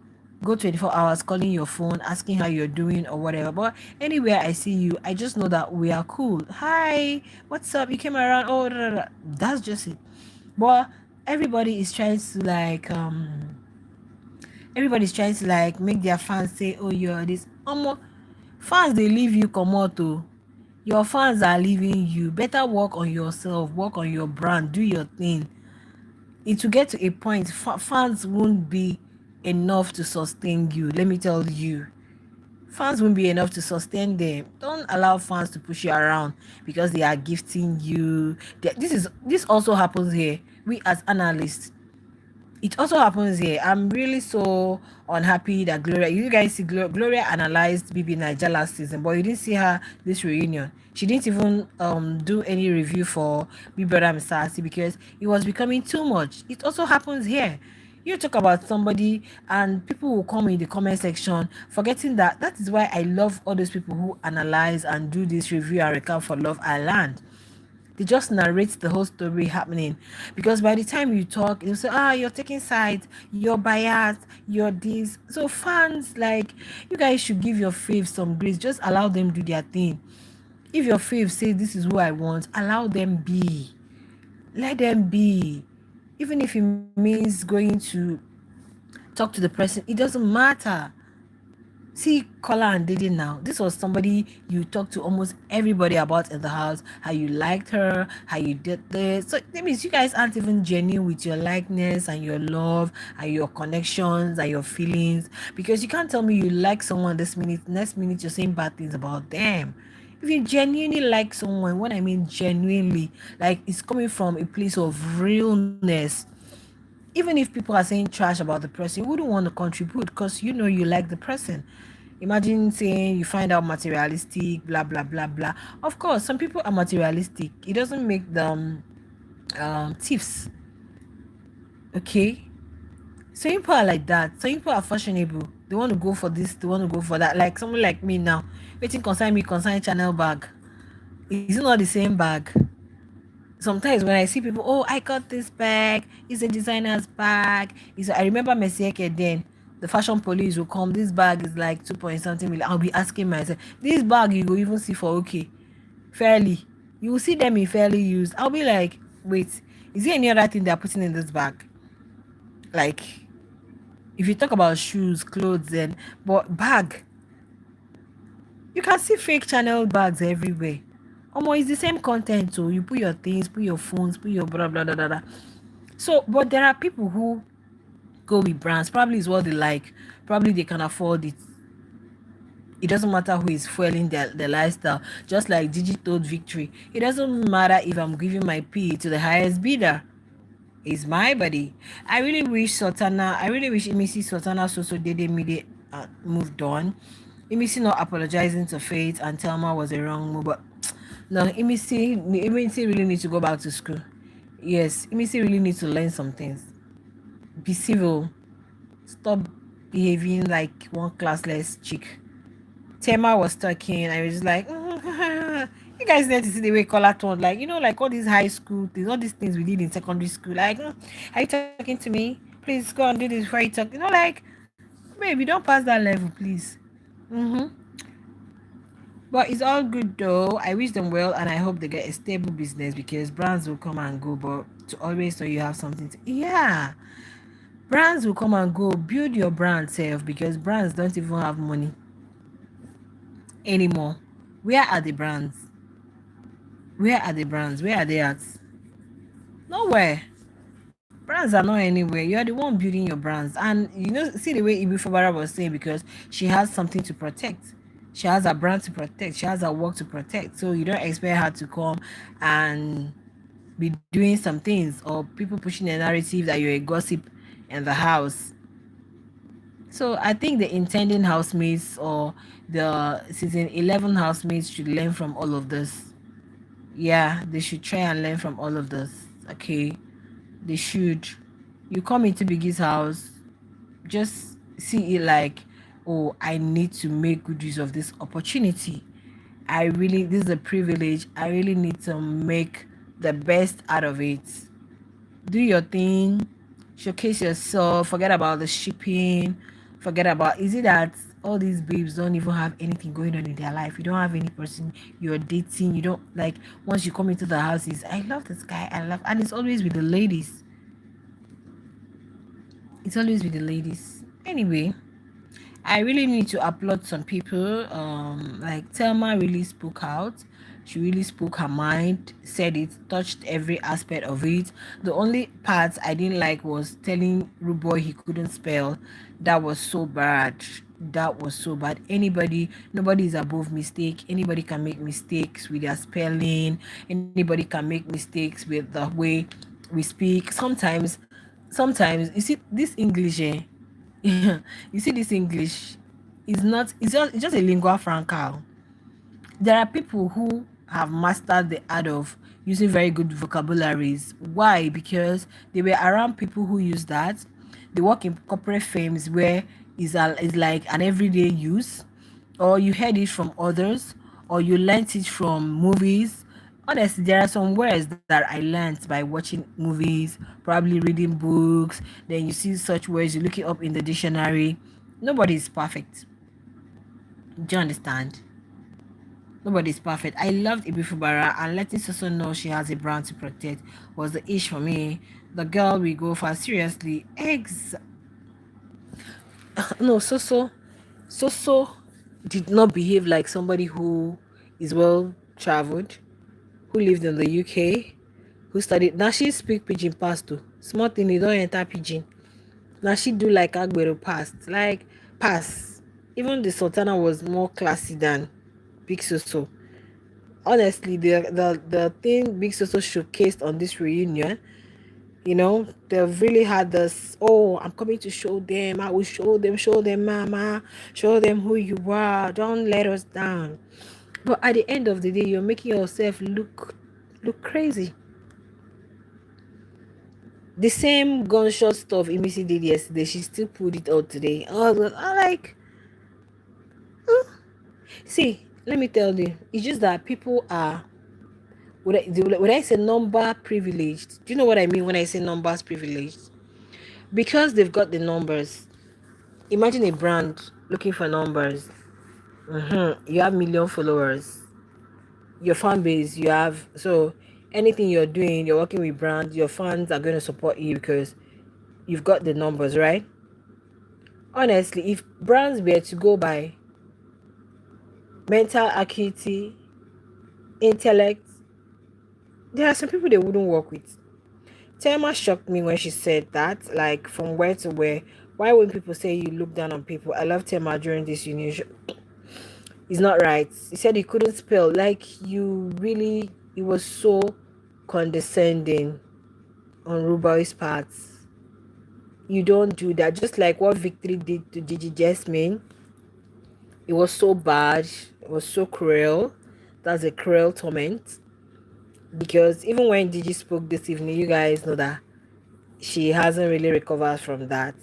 go 24 hours calling your phone, asking how you're doing or whatever. But anywhere I see you, I just know that we are cool. Hi, what's up? You came around. Oh, da, da, da. That's just it. But everybody's trying to like make their fans say, oh, you're this. Fans, they leave you come out. Your fans are leaving you. Better work on yourself, work on your brand, do your thing. It will get to a point, fans won't be enough to sustain you. Let me tell you, fans won't be enough to sustain them. Don't allow fans to push you around because they are gifting you. This also happens here. We as analysts, it also happens here. I'm really so unhappy that Gloria, you guys see Gloria analyzed BB Niger last season, but you didn't see her this reunion. She didn't even do any review for Big Brother Misasi because it was becoming too much. It also happens here. You talk about somebody and people will come in the comment section forgetting that is why I love all those people who analyze and do this review and recap for Love Island. They just narrate the whole story happening, because by the time you talk you say, you're taking sides, you're biased, you're this. So fans, like, you guys should give your fave some grace. Just allow them do their thing. If your fave say this is who I want, allow them be. Let them be. Even if it means going to talk to the person, it doesn't matter. See Kola and Didi now. This was somebody you talked to almost everybody about in the house. How you liked her, how you did this. So that means you guys aren't even genuine with your likeness and your love and your connections and your feelings. Because you can't tell me you like someone this minute, next minute you're saying bad things about them. If you genuinely like someone, what I mean genuinely, like it's coming from a place of realness. Even if people are saying trash about the person, you wouldn't want to contribute because you know you like the person. Imagine saying you find out materialistic, blah blah blah blah. Of course, some people are materialistic. It doesn't make them thieves. Okay, some people are like that. Some people are fashionable. They want to go for this. They want to go for that. Like someone like me now, waiting concern me concern Channel bag. Is it not the same bag? Sometimes when I see people, oh, I got this bag, it's a designer's bag. I remember Messieke then, the fashion police will come, this bag is like 2 point something million. I'll be asking myself, this bag you go even see for okay, fairly. You will see them in fairly used. I'll be like, wait, is there any other thing they're putting in this bag? Like, if you talk about shoes, clothes, and but bag, you can see fake Chanel bags everywhere. Almost it's the same content, so you put your things, put your phones, put your blah blah blah blah blah. So, but there are people who go with brands. Probably is what they like. Probably they can afford it. It doesn't matter who is fueling their lifestyle. Just like Gigi told Victory, it doesn't matter if I'm giving my P to the highest bidder. It's my body. I really wish Imisi Sultana Soso Dede Mide moved on. Imisi not apologizing to Faith and Telma was a wrong move, but no, Imisi really needs to go back to school. Yes, Imisi really needs to learn some things. Be civil. Stop behaving like one classless chick. Tema was talking. I was just like, you guys need to see the way Color turned. Like, like all these high school things, all these things we did in secondary school. Like, are you talking to me? Please go and do this before you talk. Like, baby, don't pass that level, please. But it's all good though. I wish them well and I hope they get a stable business because brands will come and go. But to always know you have something to, yeah. Brands will come and go. Build your brand self because brands don't even have money anymore. Where are the brands? Where are the brands? Where are they at? Nowhere. Brands are not anywhere. You're the one building your brands. And see the way Ibi Fabara was saying, because she has something to protect. She has a brand to protect. She has a work to protect. So you don't expect her to come and be doing some things or people pushing a narrative that you're a gossip in the house. So I think the intending housemates or the season 11 housemates should learn from all of this. Yeah, they should try and learn from all of this. Okay, they should. You come into Biggie's house, just see it like, oh, I need to make good use of this opportunity. This is a privilege. I really need to make the best out of it. Do your thing, showcase yourself, forget about the shipping, is it that all these babes don't even have anything going on in their life? You don't have any person you're dating, you don't like, once you come into the houses, I love this guy, and it's always with the ladies. Anyway, I really need to applaud some people. Like Thelma really spoke out. She really spoke her mind, said it, touched every aspect of it. The only part I didn't like was telling Ruboy he couldn't spell. That was so bad. That was so bad. Nobody is above mistake. Anybody can make mistakes with their spelling. Anybody can make mistakes with the way we speak. Sometimes you see this English, you see this English is not. It's just a lingua franca. There are people who have mastered the art of using very good vocabularies. Why? Because they were around people who use that. They work in corporate firms where is like an everyday use, or you heard it from others, or you learnt it from movies. Honestly, there are some words that I learnt by watching movies, probably reading books. Then you see such words, you look it up in the dictionary. Nobody is perfect. Do you understand? Nobody's perfect. I loved Ibifubara, and letting Soso know she has a brand to protect was the ish for me. The girl we go for, seriously. No, Soso did not behave like somebody who is well traveled, who lived in the UK, who studied. Now she speak pidgin past too. Small thing, you don't enter pidgin. Now she do like Agbero past, like pass. Even the Sultana was more classy than Big Soso. Honestly, the thing Big Soso showcased on this reunion, they've really had this. Oh, I'm coming to show them. I will show them, mama, show them who you are. Don't let us down. But at the end of the day, you're making yourself look crazy. The same gunshot stuff Emisi did yesterday, she still pulled it out today. I like, see, let me tell you, it's just that people are, when I say number privileged, do you know what I mean when I say numbers privileged? Because they've got the numbers. Imagine a brand looking for numbers. You have million followers. Your fan base, you have, so anything you're doing, you're working with brands, your fans are going to support you because you've got the numbers, right? Honestly, if brands were to go by mental acuity, intellect, there are some people they wouldn't work with. Thelma shocked me when she said that, like from where to where. Why when people say you look down on people? I love Thelma during this union. It's not right. He said he couldn't spell. Like you really, it was so condescending on Ruboy's part. You don't do that. Just like what Victory did to Gigi Jasmine. It was so bad. It was so cruel. That's a cruel torment. Because even when Gigi spoke this evening, you guys know that she hasn't really recovered from that.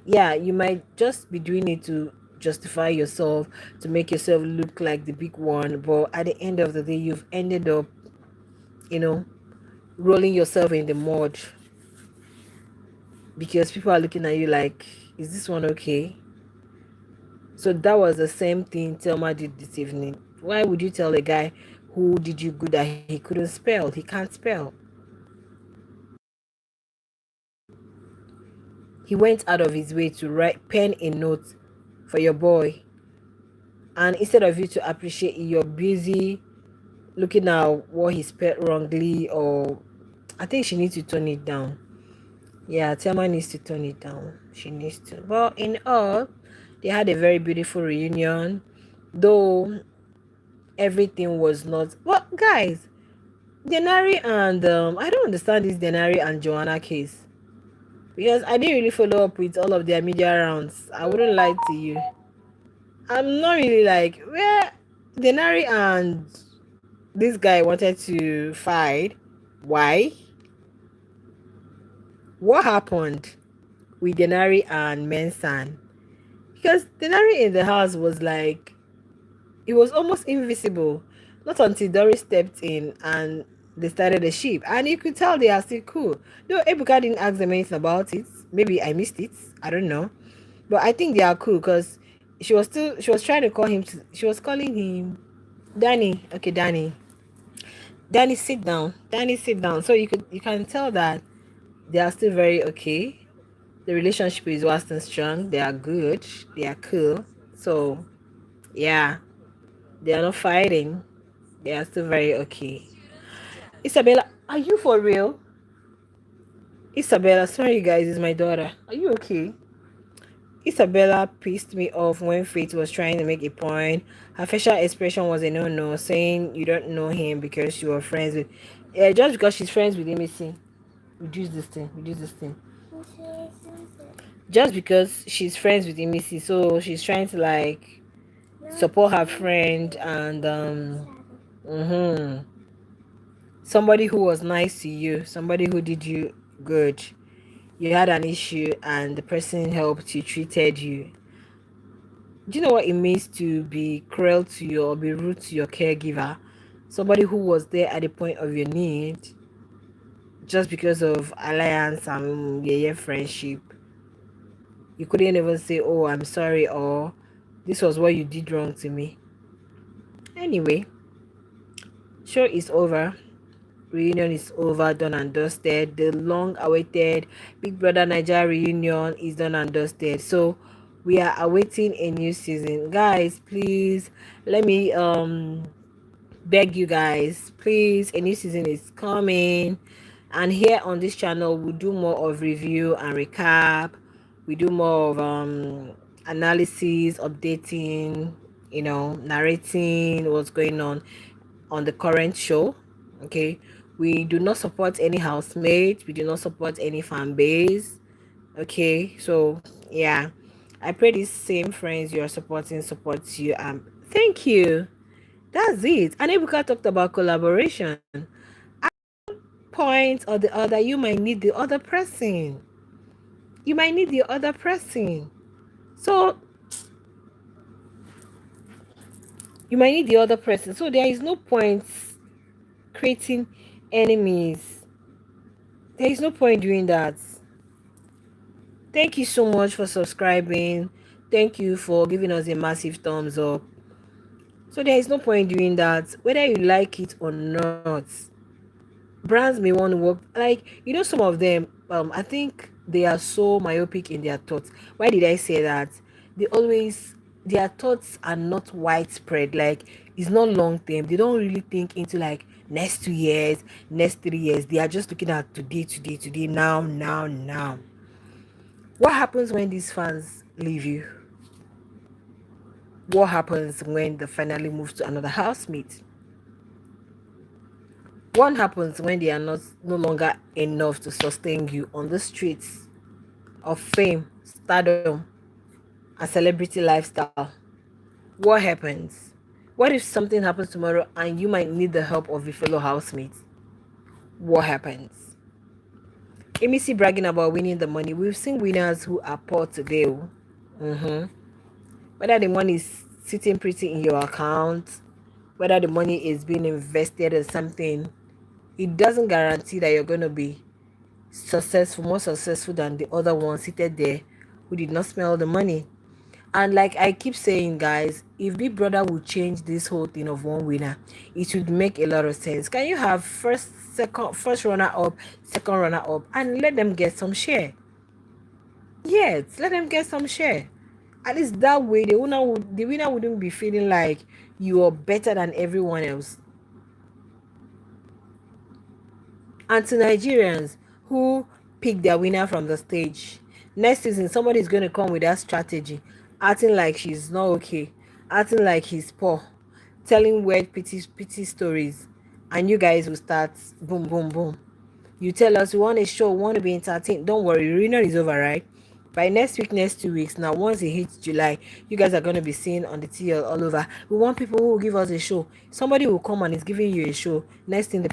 Yeah, you might just be doing it to justify yourself, to make yourself look like the big one, but at the end of the day, you've ended up, you know, rolling yourself in the mud because people are looking at you like, is this one okay? So that was the same thing Thelma did this evening. Why would you tell a guy who did you good that he couldn't spell? He can't spell. He went out of his way to write pen a note for your boy. And instead of you to appreciate it, you're busy looking at what he spelled wrongly, or I think she needs to tone it down. Yeah, Thelma needs to tone it down. She needs to. But in all, they had a very beautiful reunion. Though everything was not. Well, guys, Denari and I don't understand this Denari and Joanna case. Because I didn't really follow up with all of their media rounds. I wouldn't lie to you. I'm not really like where Denari and this guy wanted to fight. Why? What happened with Denari and Mensan? Because Denari in the house was like, it was almost invisible. Not until Doris stepped in and they started the ship. And you could tell they are still cool. Though Ebuka didn't ask them anything about it. Maybe I missed it. I don't know. But I think they are cool because she was trying to call him, she was calling him Danny. Okay, Danny. Danny, sit down. Danny, sit down. So you can tell that they are still very okay. The relationship is still strong. They are good. They are cool. So yeah, they are not fighting. They are still very okay. Isabella, are you for real? Isabella, sorry guys, it's my daughter. Are you okay? Isabella pissed me off when Faith was trying to make a point. Her facial expression was a no-no, saying you don't know him because you are friends with. Yeah, just because she's friends with him, see, reduce this thing, reduce this thing. Just because she's friends with Emisi, so she's trying to like support her friend and somebody who was nice to you, somebody who did you good. You had an issue and the person helped you, treated you. Do you know what it means to be cruel to you or be rude to your caregiver? Somebody who was there at the point of your need just because of alliance and yeah, friendship. You couldn't even say, oh, I'm sorry, or this was what you did wrong to me. Anyway, show is over. Reunion is over, done and dusted. The long awaited Big Brother Nigeria reunion is done and dusted. So we are awaiting a new season. Guys, please let me beg you guys, please, a new season is coming. And here on this channel we do more of review and recap. We do more of analysis, updating, narrating what's going on the current show. Okay, we do not support any housemate, we do not support any fan base. Okay, so yeah, I pray these same friends you are supporting supports you. Thank you. That's it. And Ebuka talked about collaboration. Point or the other, you might need the other person. You might need the other person. So you might need the other person. So there is no point creating enemies. There is no point doing that. Thank you so much for subscribing. Thank you for giving us a massive thumbs up. So there is no point doing that, whether you like it or not. Brands may want to work some of them. I think they are so myopic in their thoughts. Why did I say that? They always their thoughts are not widespread. Like it's not long term. They don't really think into like next 2 years, next 3 years. They are just looking at today, now. What happens when these fans leave you? What happens when they finally move to another housemate? What happens when they are no longer enough to sustain you on the streets of fame, stardom, and celebrity lifestyle? What happens? What if something happens tomorrow and you might need the help of a fellow housemate? What happens? Emisi bragging about winning the money. We've seen winners who are poor today. Whether the money is sitting pretty in your account, whether the money is being invested in something, it doesn't guarantee that you're going to be successful, more successful than the other one seated there who did not smell the money. And like I keep saying, guys, if Big Brother would change this whole thing of one winner, it would make a lot of sense. Can you have first runner up, second runner up, and let them get some share? Yes, let them get some share. At least that way, the winner wouldn't be feeling like you are better than everyone else. And to Nigerians who pick their winner from the stage, next season somebody is going to come with that strategy, acting like she's not okay, acting like he's poor, telling weird pity stories, and you guys will start boom, boom, boom. You tell us you want a show, want to be entertained. Don't worry, reunion is over, right? By next week, next 2 weeks, now once it hits July, you guys are going to be seen on the TL all over. We want people who will give us a show. Somebody will come and is giving you a show. Next thing, the